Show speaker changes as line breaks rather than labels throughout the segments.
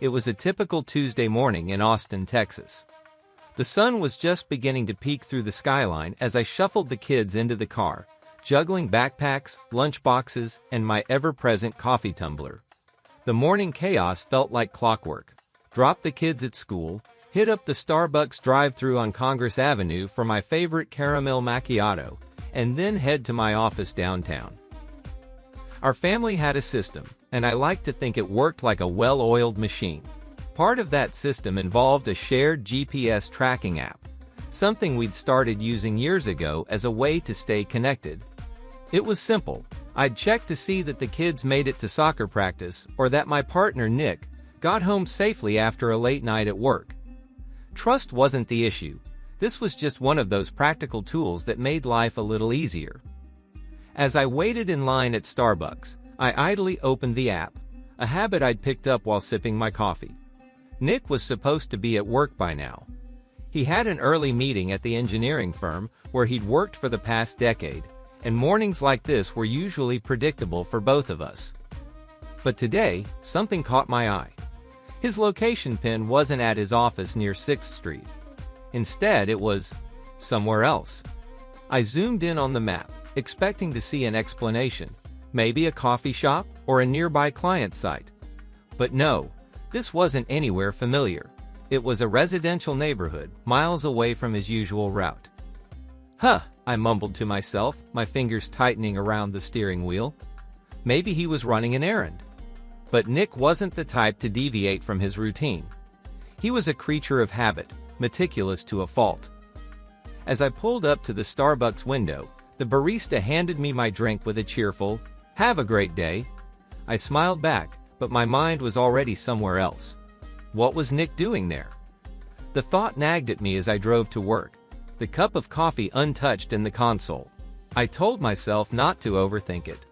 It was a typical Tuesday morning in Austin, Texas. The sun was just beginning to peek through the skyline as I shuffled the kids into the car, juggling backpacks, lunch boxes, and my ever-present coffee tumbler. The morning chaos felt like clockwork. Drop the kids at school, hit up the Starbucks drive-thru on Congress Avenue for my favorite caramel macchiato, and then head to my office downtown. Our family had a system, and I like to think it worked like a well-oiled machine. Part of that system involved a shared GPS tracking app, something we'd started using years ago as a way to stay connected. It was simple. I'd check to see that the kids made it to soccer practice or that my partner, Nick, got home safely after a late night at work. Trust wasn't the issue. This was just one of those practical tools that made life a little easier. As I waited in line at Starbucks, I idly opened the app, a habit I'd picked up while sipping my coffee. Nick was supposed to be at work by now. He had an early meeting at the engineering firm where he'd worked for the past decade, and mornings like this were usually predictable for both of us. But today, something caught my eye. His location pin wasn't at his office near 6th Street. Instead, it was somewhere else. I zoomed in on the map, expecting to see an explanation, maybe a coffee shop or a nearby client site. But no, this wasn't anywhere familiar. It was a residential neighborhood, miles away from his usual route. Huh, I mumbled to myself, my fingers tightening around the steering wheel. Maybe he was running an errand. But Nick wasn't the type to deviate from his routine. He was a creature of habit, meticulous to a fault. As I pulled up to the Starbucks window, the barista handed me my drink with a cheerful, "Have a great day." I smiled back, but my mind was already somewhere else. What was Nick doing there? The thought nagged at me as I drove to work, the cup of coffee untouched in the console. I told myself not to overthink it.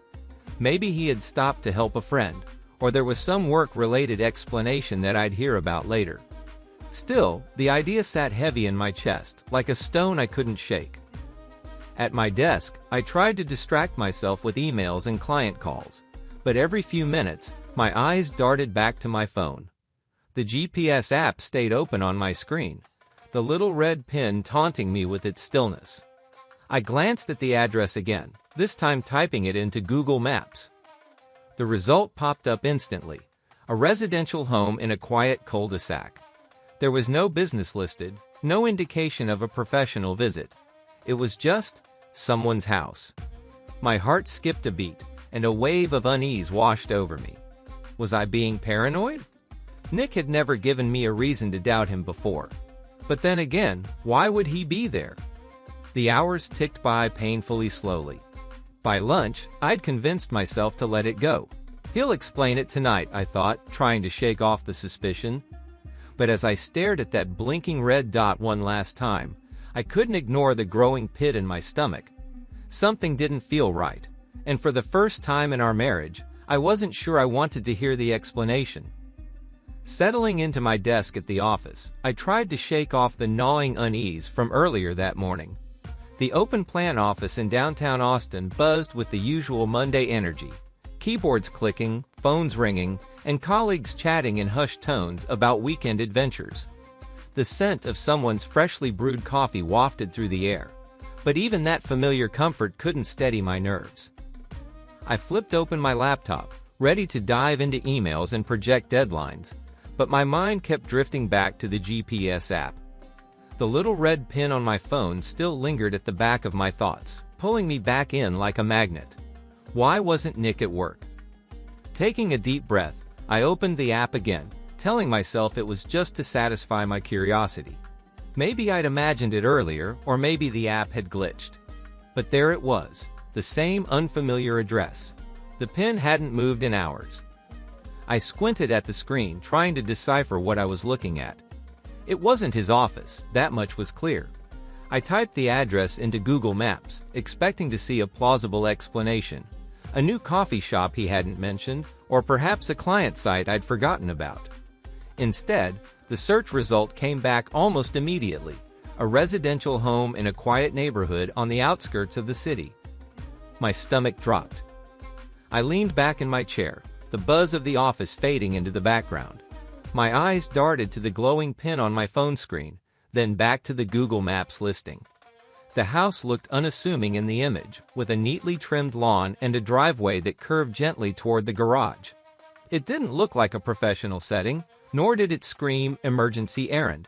Maybe he had stopped to help a friend, or there was some work-related explanation that I'd hear about later. Still, the idea sat heavy in my chest, like a stone I couldn't shake. At my desk, I tried to distract myself with emails and client calls, but every few minutes, my eyes darted back to my phone. The GPS app stayed open on my screen, the little red pin taunting me with its stillness. I glanced at the address again, this time typing it into Google Maps. The result popped up instantly, a residential home in a quiet cul-de-sac. There was no business listed, no indication of a professional visit. It was just someone's house. My heart skipped a beat, and a wave of unease washed over me. Was I being paranoid? Nick had never given me a reason to doubt him before. But then again, why would he be there? The hours ticked by painfully slowly. By lunch, I'd convinced myself to let it go. He'll explain it tonight, I thought, trying to shake off the suspicion. But as I stared at that blinking red dot one last time, I couldn't ignore the growing pit in my stomach. Something didn't feel right, and for the first time in our marriage, I wasn't sure I wanted to hear the explanation. Settling into my desk at the office, I tried to shake off the gnawing unease from earlier that morning. The open-plan office in downtown Austin buzzed with the usual Monday energy. Keyboards clicking, phones ringing, and colleagues chatting in hushed tones about weekend adventures. The scent of someone's freshly brewed coffee wafted through the air, but even that familiar comfort couldn't steady my nerves. I flipped open my laptop, ready to dive into emails and project deadlines, but my mind kept drifting back to the GPS app. The little red pin on my phone still lingered at the back of my thoughts, pulling me back in like a magnet. Why wasn't Nick at work? Taking a deep breath, I opened the app again, telling myself it was just to satisfy my curiosity. Maybe I'd imagined it earlier, or maybe the app had glitched. But there it was, the same unfamiliar address. The pin hadn't moved in hours. I squinted at the screen, trying to decipher what I was looking at. It wasn't his office, that much was clear. I typed the address into Google Maps, expecting to see a plausible explanation. A new coffee shop he hadn't mentioned, or perhaps a client site I'd forgotten about. Instead, the search result came back almost immediately, a residential home in a quiet neighborhood on the outskirts of the city. My stomach dropped. I leaned back in my chair, the buzz of the office fading into the background. My eyes darted to the glowing pin on my phone screen, then back to the Google Maps listing. The house looked unassuming in the image, with a neatly trimmed lawn and a driveway that curved gently toward the garage. It didn't look like a professional setting, nor did it scream emergency errand.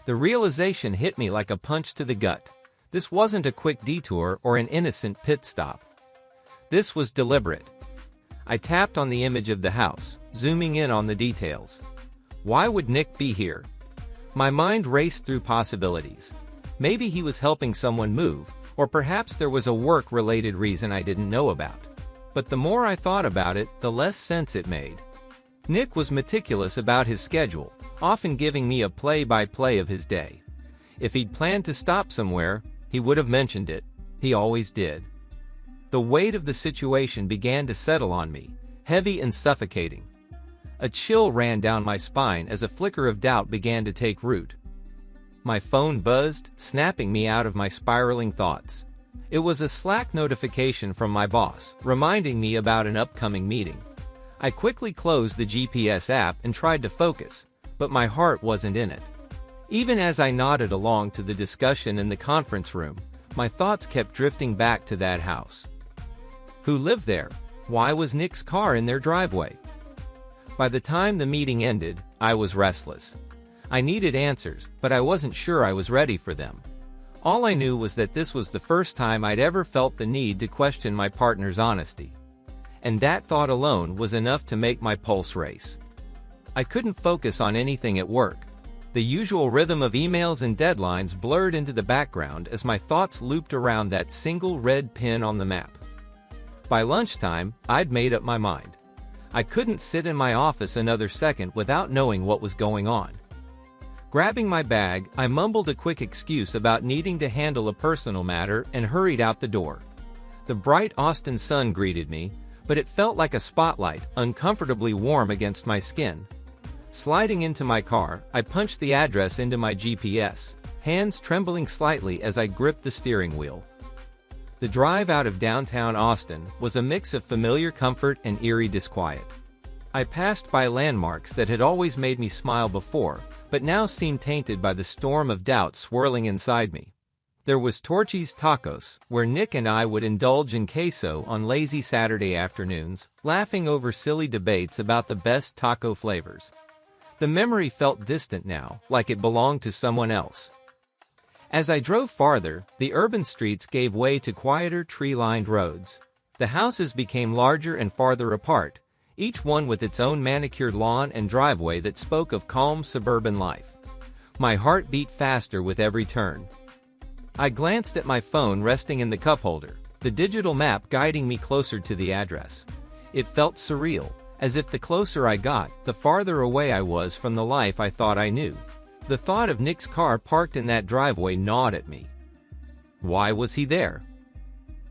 The realization hit me like a punch to the gut. This wasn't a quick detour or an innocent pit stop. This was deliberate. I tapped on the image of the house, zooming in on the details. Why would Nick be here? My mind raced through possibilities. Maybe he was helping someone move, or perhaps there was a work-related reason I didn't know about. But the more I thought about it, the less sense it made. Nick was meticulous about his schedule, often giving me a play-by-play of his day. If he'd planned to stop somewhere, he would have mentioned it. He always did. The weight of the situation began to settle on me, heavy and suffocating. A chill ran down my spine as a flicker of doubt began to take root. My phone buzzed, snapping me out of my spiraling thoughts. It was a Slack notification from my boss, reminding me about an upcoming meeting. I quickly closed the GPS app and tried to focus, but my heart wasn't in it. Even as I nodded along to the discussion in the conference room, my thoughts kept drifting back to that house. Who lived there? Why was Nick's car in their driveway? By the time the meeting ended, I was restless. I needed answers, but I wasn't sure I was ready for them. All I knew was that this was the first time I'd ever felt the need to question my partner's honesty. And that thought alone was enough to make my pulse race. I couldn't focus on anything at work. The usual rhythm of emails and deadlines blurred into the background as my thoughts looped around that single red pin on the map. By lunchtime, I'd made up my mind. I couldn't sit in my office another second without knowing what was going on. Grabbing my bag, I mumbled a quick excuse about needing to handle a personal matter and hurried out the door. The bright Austin sun greeted me, but it felt like a spotlight, uncomfortably warm against my skin. Sliding into my car, I punched the address into my GPS, hands trembling slightly as I gripped the steering wheel. The drive out of downtown Austin was a mix of familiar comfort and eerie disquiet. I passed by landmarks that had always made me smile before, but now seemed tainted by the storm of doubt swirling inside me. There was Torchy's Tacos, where Nick and I would indulge in queso on lazy Saturday afternoons, laughing over silly debates about the best taco flavors. The memory felt distant now, like it belonged to someone else. As I drove farther, the urban streets gave way to quieter, tree-lined roads. The houses became larger and farther apart, each one with its own manicured lawn and driveway that spoke of calm suburban life. My heart beat faster with every turn. I glanced at my phone resting in the cup holder, the digital map guiding me closer to the address. It felt surreal, as if the closer I got, the farther away I was from the life I thought I knew. The thought of Nick's car parked in that driveway gnawed at me. Why was he there?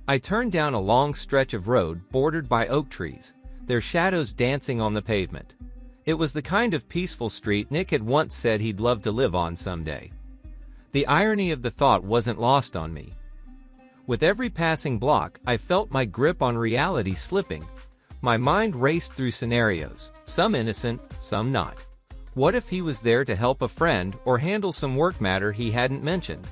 I turned down a long stretch of road bordered by oak trees, their shadows dancing on the pavement. It was the kind of peaceful street Nick had once said he'd love to live on someday. The irony of the thought wasn't lost on me. With every passing block, I felt my grip on reality slipping. My mind raced through scenarios, some innocent, some not. What if he was there to help a friend or handle some work matter he hadn't mentioned?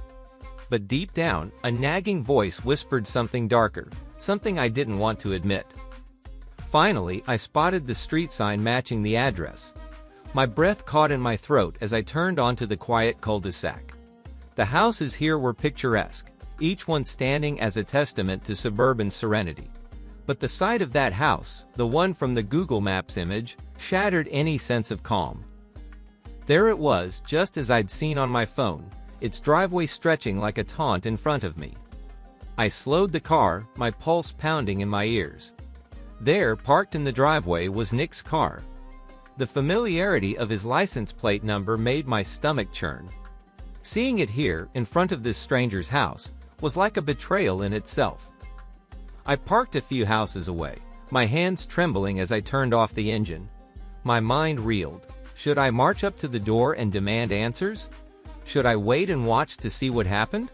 But deep down, a nagging voice whispered something darker, something I didn't want to admit. Finally, I spotted the street sign matching the address. My breath caught in my throat as I turned onto the quiet cul-de-sac. The houses here were picturesque, each one standing as a testament to suburban serenity. But the sight of that house, the one from the Google Maps image, shattered any sense of calm. There it was, just as I'd seen on my phone, its driveway stretching like a taunt in front of me. I slowed the car, my pulse pounding in my ears. There, parked in the driveway, was Nick's car. The familiarity of his license plate number made my stomach churn. Seeing it here, in front of this stranger's house, was like a betrayal in itself. I parked a few houses away, my hands trembling as I turned off the engine. My mind reeled. Should I march up to the door and demand answers? Should I wait and watch to see what happened?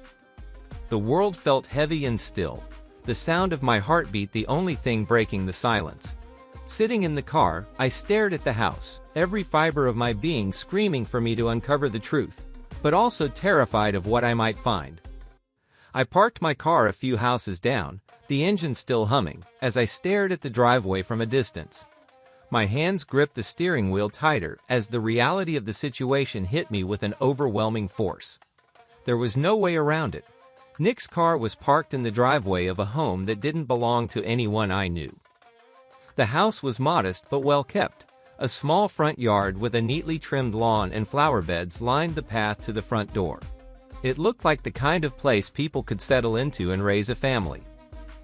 The world felt heavy and still, the sound of my heartbeat the only thing breaking the silence. Sitting in the car, I stared at the house, every fiber of my being screaming for me to uncover the truth, but also terrified of what I might find. I parked my car a few houses down, the engine still humming, as I stared at the driveway from a distance. My hands gripped the steering wheel tighter as the reality of the situation hit me with an overwhelming force. There was no way around it. Nick's car was parked in the driveway of a home that didn't belong to anyone I knew. The house was modest but well kept. A small front yard with a neatly trimmed lawn and flower beds lined the path to the front door. It looked like the kind of place people could settle into and raise a family.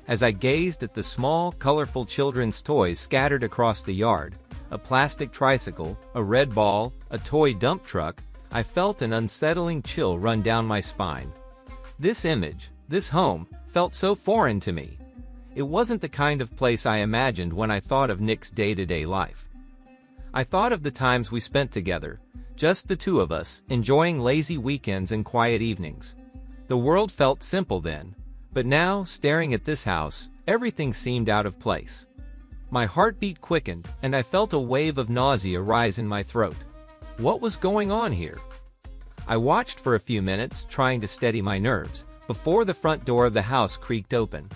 As I gazed at the small, colorful children's toys scattered across the yard, a plastic tricycle, a red ball, a toy dump truck, I felt an unsettling chill run down my spine. This image, this home, felt so foreign to me. It wasn't the kind of place I imagined when I thought of Nick's day-to-day life. I thought of the times we spent together, just the two of us, enjoying lazy weekends and quiet evenings. The world felt simple then, but now, staring at this house, everything seemed out of place. My heartbeat quickened, and I felt a wave of nausea rise in my throat. What was going on here? I watched for a few minutes, trying to steady my nerves, before the front door of the house creaked open.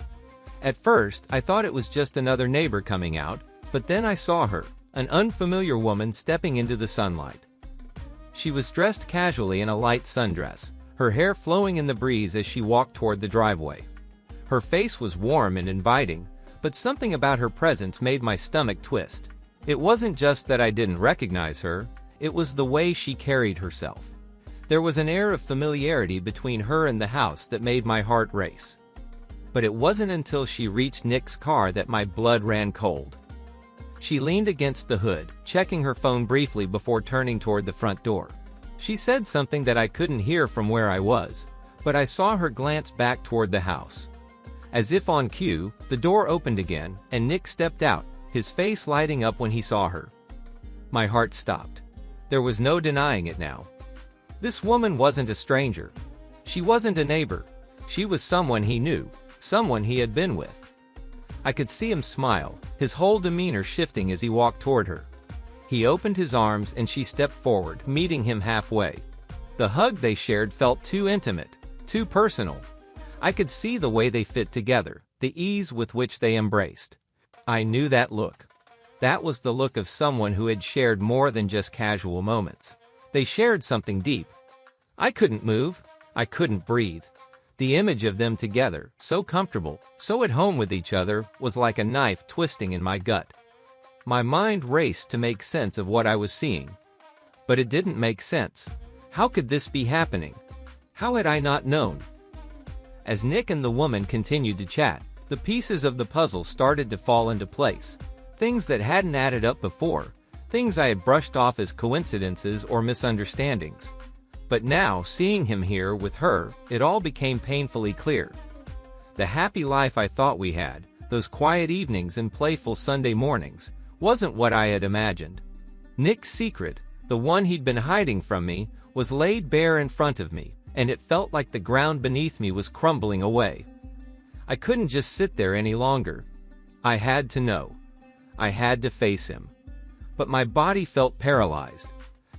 At first, I thought it was just another neighbor coming out, but then I saw her, an unfamiliar woman stepping into the sunlight. She was dressed casually in a light sundress, her hair flowing in the breeze as she walked toward the driveway. Her face was warm and inviting, but something about her presence made my stomach twist. It wasn't just that I didn't recognize her, it was the way she carried herself. There was an air of familiarity between her and the house that made my heart race. But it wasn't until she reached Nick's car that my blood ran cold. She leaned against the hood, checking her phone briefly before turning toward the front door. She said something that I couldn't hear from where I was, but I saw her glance back toward the house. As if on cue, the door opened again, and Nick stepped out, his face lighting up when he saw her. My heart stopped. There was no denying it now. This woman wasn't a stranger. She wasn't a neighbor. She was someone he knew, someone he had been with. I could see him smile, his whole demeanor shifting as he walked toward her. He opened his arms and she stepped forward, meeting him halfway. The hug they shared felt too intimate, too personal. I could see the way they fit together, the ease with which they embraced. I knew that look. That was the look of someone who had shared more than just casual moments. They shared something deep. I couldn't move. I couldn't breathe. The image of them together, so comfortable, so at home with each other, was like a knife twisting in my gut. My mind raced to make sense of what I was seeing. But it didn't make sense. How could this be happening? How had I not known? As Nick and the woman continued to chat, the pieces of the puzzle started to fall into place. Things that hadn't added up before, things I had brushed off as coincidences or misunderstandings. But now, seeing him here with her, it all became painfully clear. The happy life I thought we had, those quiet evenings and playful Sunday mornings, wasn't what I had imagined. Nick's secret, the one he'd been hiding from me, was laid bare in front of me, and it felt like the ground beneath me was crumbling away. I couldn't just sit there any longer. I had to know. I had to face him. But my body felt paralyzed.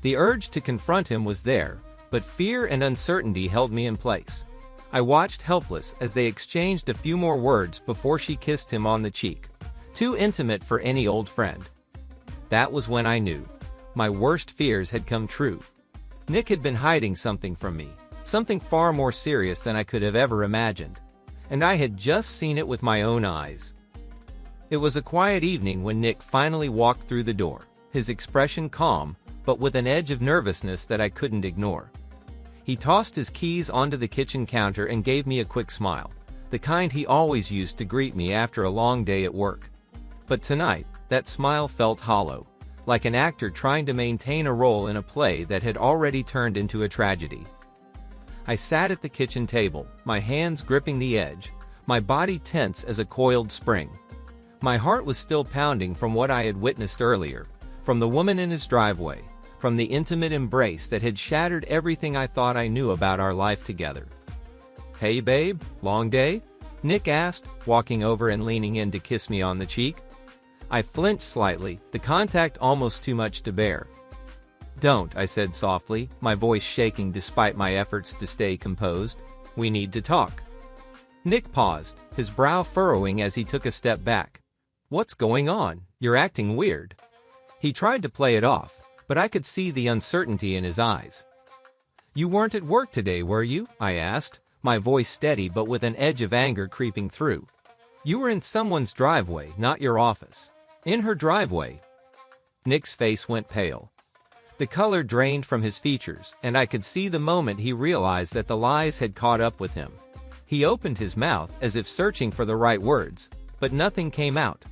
The urge to confront him was there, but fear and uncertainty held me in place. I watched helpless as they exchanged a few more words before she kissed him on the cheek. Too intimate for any old friend. That was when I knew. My worst fears had come true. Nick had been hiding something from me, something far more serious than I could have ever imagined. And I had just seen it with my own eyes. It was a quiet evening when Nick finally walked through the door, his expression calm, but with an edge of nervousness that I couldn't ignore. He tossed his keys onto the kitchen counter and gave me a quick smile, the kind he always used to greet me after a long day at work. But tonight, that smile felt hollow, like an actor trying to maintain a role in a play that had already turned into a tragedy. I sat at the kitchen table, my hands gripping the edge, my body tense as a coiled spring. My heart was still pounding from what I had witnessed earlier, from the woman in his driveway, from the intimate embrace that had shattered everything I thought I knew about our life together. "Hey babe, long day?" Nick asked, walking over and leaning in to kiss me on the cheek. I flinched slightly, the contact almost too much to bear. "Don't," I said softly, my voice shaking despite my efforts to stay composed. "We need to talk." Nick paused, his brow furrowing as he took a step back. "What's going on? You're acting weird." He tried to play it off, but I could see the uncertainty in his eyes. "You weren't at work today, were you?" I asked, my voice steady but with an edge of anger creeping through. "You were in someone's driveway, not your office." "In her driveway." Nick's face went pale. The color drained from his features, and I could see the moment he realized that the lies had caught up with him. He opened his mouth as if searching for the right words, but nothing came out.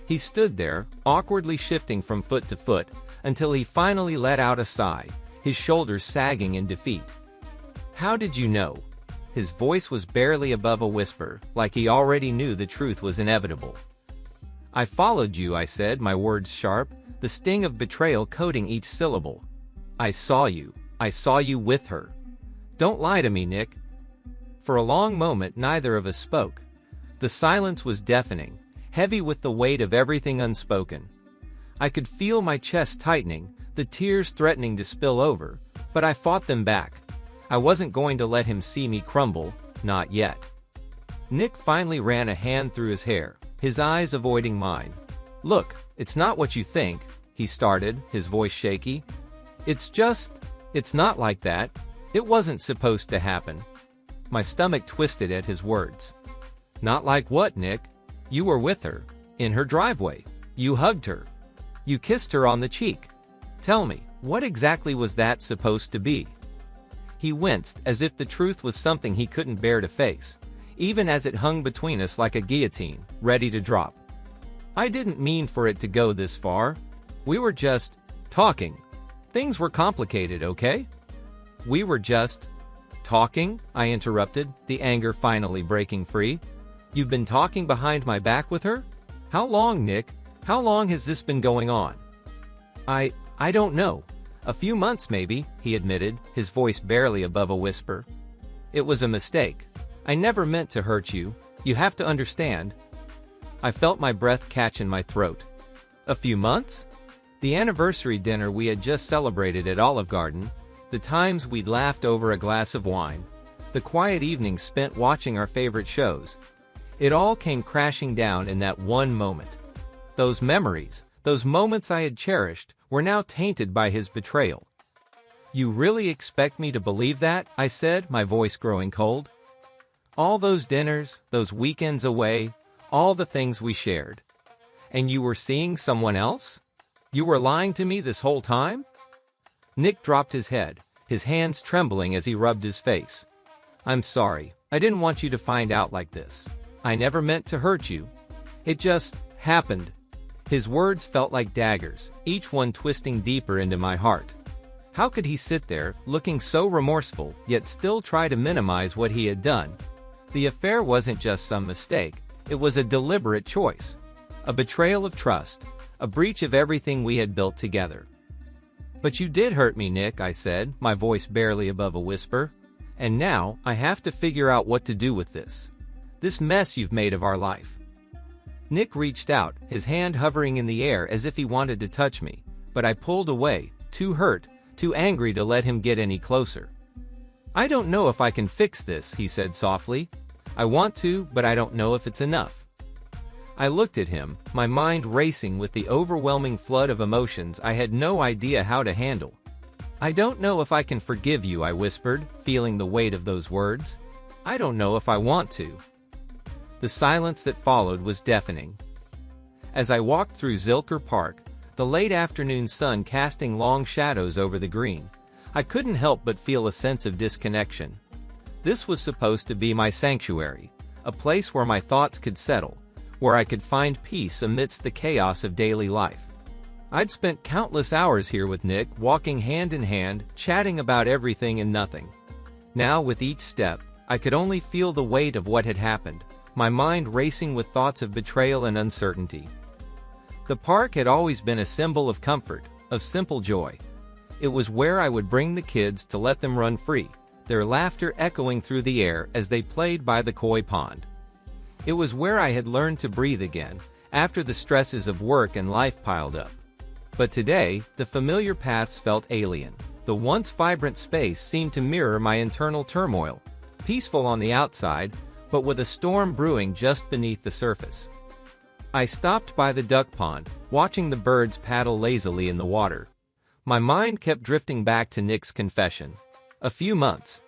He stood there, awkwardly shifting from foot to foot, until he finally let out a sigh, his shoulders sagging in defeat. "How did you know?" His voice was barely above a whisper, like he already knew the truth was inevitable. "I followed you," I said, my words sharp, the sting of betrayal coating each syllable. I saw you with her." "Don't lie to me, Nick." For a long moment neither of us spoke. The silence was deafening, heavy with the weight of everything unspoken. I could feel my chest tightening, the tears threatening to spill over, but I fought them back. I wasn't going to let him see me crumble, not yet. Nick finally ran a hand through his hair, his eyes avoiding mine. "Look, it's not what you think," he started, his voice shaky. It's not like that. It wasn't supposed to happen." My stomach twisted at his words. "Not like what, Nick? You were with her, in her driveway. You hugged her. You kissed her on the cheek. Tell me, what exactly was that supposed to be?" He winced, as if the truth was something he couldn't bear to face, even as it hung between us like a guillotine, ready to drop. "I didn't mean for it to go this far. We were just talking. Things were complicated, okay?" "We were just talking?" I interrupted, the anger finally breaking free. "You've been talking behind my back with her? How long, Nick? How long has this been going on?" I don't know. "A few months maybe," he admitted, his voice barely above a whisper. "It was a mistake. I never meant to hurt you. You have to understand." I felt my breath catch in my throat. A few months? The anniversary dinner we had just celebrated at Olive Garden, the times we'd laughed over a glass of wine, the quiet evenings spent watching our favorite shows. It all came crashing down in that one moment. Those memories, those moments I had cherished, were now tainted by his betrayal. "You really expect me to believe that?" I said, my voice growing cold. "All those dinners, those weekends away, all the things we shared. And you were seeing someone else? You were lying to me this whole time?" Nick dropped his head, his hands trembling as he rubbed his face. "I'm sorry. I didn't want you to find out like this. I never meant to hurt you. It just happened." His words felt like daggers, each one twisting deeper into my heart. How could he sit there, looking so remorseful, yet still try to minimize what he had done? The affair wasn't just some mistake, it was a deliberate choice. A betrayal of trust, a breach of everything we had built together. "But you did hurt me, Nick," I said, my voice barely above a whisper. "And now, I have to figure out what to do with this. This mess you've made of our life." Nick reached out, his hand hovering in the air as if he wanted to touch me, but I pulled away, too hurt, too angry to let him get any closer. "I don't know if I can fix this," he said softly. "I want to, but I don't know if it's enough." I looked at him, my mind racing with the overwhelming flood of emotions I had no idea how to handle. "I don't know if I can forgive you," I whispered, feeling the weight of those words. "I don't know if I want to." The silence that followed was deafening. As I walked through Zilker Park, the late afternoon sun casting long shadows over the green, I couldn't help but feel a sense of disconnection. This was supposed to be my sanctuary, a place where my thoughts could settle, where I could find peace amidst the chaos of daily life. I'd spent countless hours here with Nick, walking hand in hand, chatting about everything and nothing. Now, with each step, I could only feel the weight of what had happened, my mind racing with thoughts of betrayal and uncertainty. The park had always been a symbol of comfort, of simple joy. It was where I would bring the kids to let them run free, their laughter echoing through the air as they played by the koi pond. It was where I had learned to breathe again, after the stresses of work and life piled up. But today, the familiar paths felt alien. The once vibrant space seemed to mirror my internal turmoil, peaceful on the outside, but with a storm brewing just beneath the surface. I stopped by the duck pond, watching the birds paddle lazily in the water. My mind kept drifting back to Nick's confession. A few months.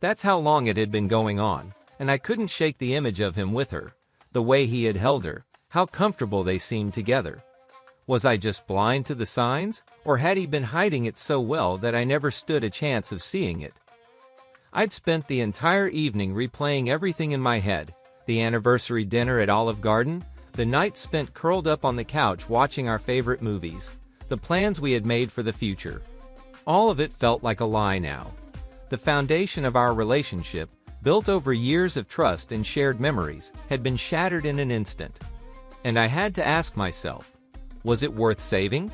That's how long it had been going on, and I couldn't shake the image of him with her, the way he had held her, how comfortable they seemed together. Was I just blind to the signs, or had he been hiding it so well that I never stood a chance of seeing it? I'd spent the entire evening replaying everything in my head, the anniversary dinner at Olive Garden, the night spent curled up on the couch watching our favorite movies, the plans we had made for the future. All of it felt like a lie now. The foundation of our relationship, built over years of trust and shared memories, had been shattered in an instant. And I had to ask myself, was it worth saving?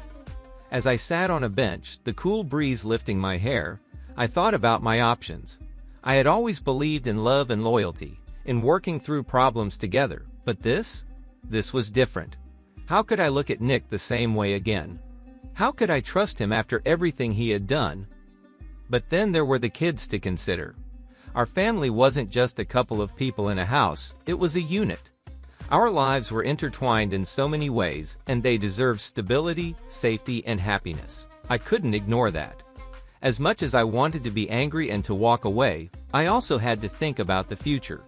As I sat on a bench, the cool breeze lifting my hair, I thought about my options. I had always believed in love and loyalty, in working through problems together, but this was different. How could I look at Nick the same way again? How could I trust him after everything he had done? But then there were the kids to consider. Our family wasn't just a couple of people in a house, it was a unit. Our lives were intertwined in so many ways, and they deserved stability, safety, and happiness. I couldn't ignore that. As much as I wanted to be angry and to walk away, I also had to think about the future.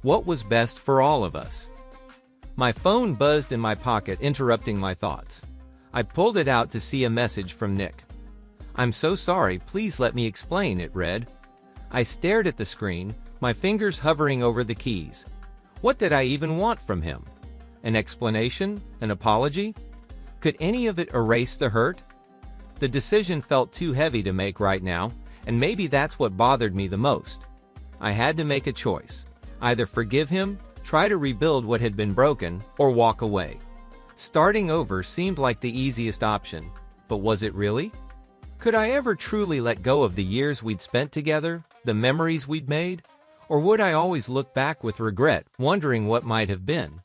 What was best for all of us? My phone buzzed in my pocket, interrupting my thoughts. I pulled it out to see a message from Nick. "I'm so sorry, please let me explain," it read. I stared at the screen, my fingers hovering over the keys. What did I even want from him? An explanation? An apology? Could any of it erase the hurt? The decision felt too heavy to make right now, and maybe that's what bothered me the most. I had to make a choice. Either forgive him, try to rebuild what had been broken, or walk away. Starting over seemed like the easiest option, but was it really? Could I ever truly let go of the years we'd spent together, the memories we'd made? Or would I always look back with regret, wondering what might have been?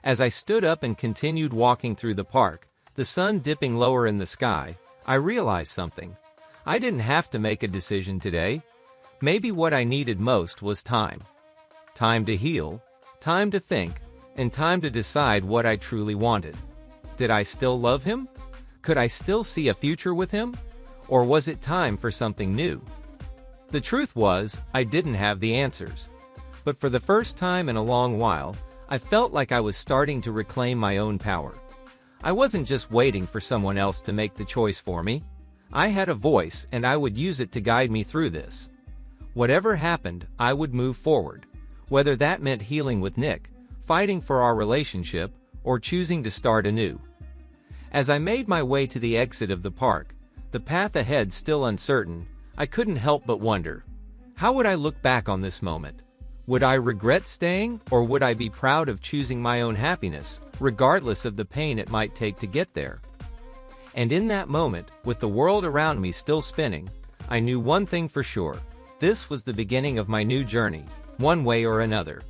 As I stood up and continued walking through the park, the sun dipping lower in the sky, I realized something. I didn't have to make a decision today. Maybe what I needed most was time. Time to heal, time to think, and time to decide what I truly wanted. Did I still love him? Could I still see a future with him? Or was it time for something new? The truth was, I didn't have the answers. But for the first time in a long while, I felt like I was starting to reclaim my own power. I wasn't just waiting for someone else to make the choice for me. I had a voice, and I would use it to guide me through this. Whatever happened, I would move forward. Whether that meant healing with Nick, fighting for our relationship, or choosing to start anew. As I made my way to the exit of the park, the path ahead still uncertain, I couldn't help but wonder, how would I look back on this moment? Would I regret staying, or would I be proud of choosing my own happiness, regardless of the pain it might take to get there? And in that moment, with the world around me still spinning, I knew one thing for sure. This was the beginning of my new journey, one way or another.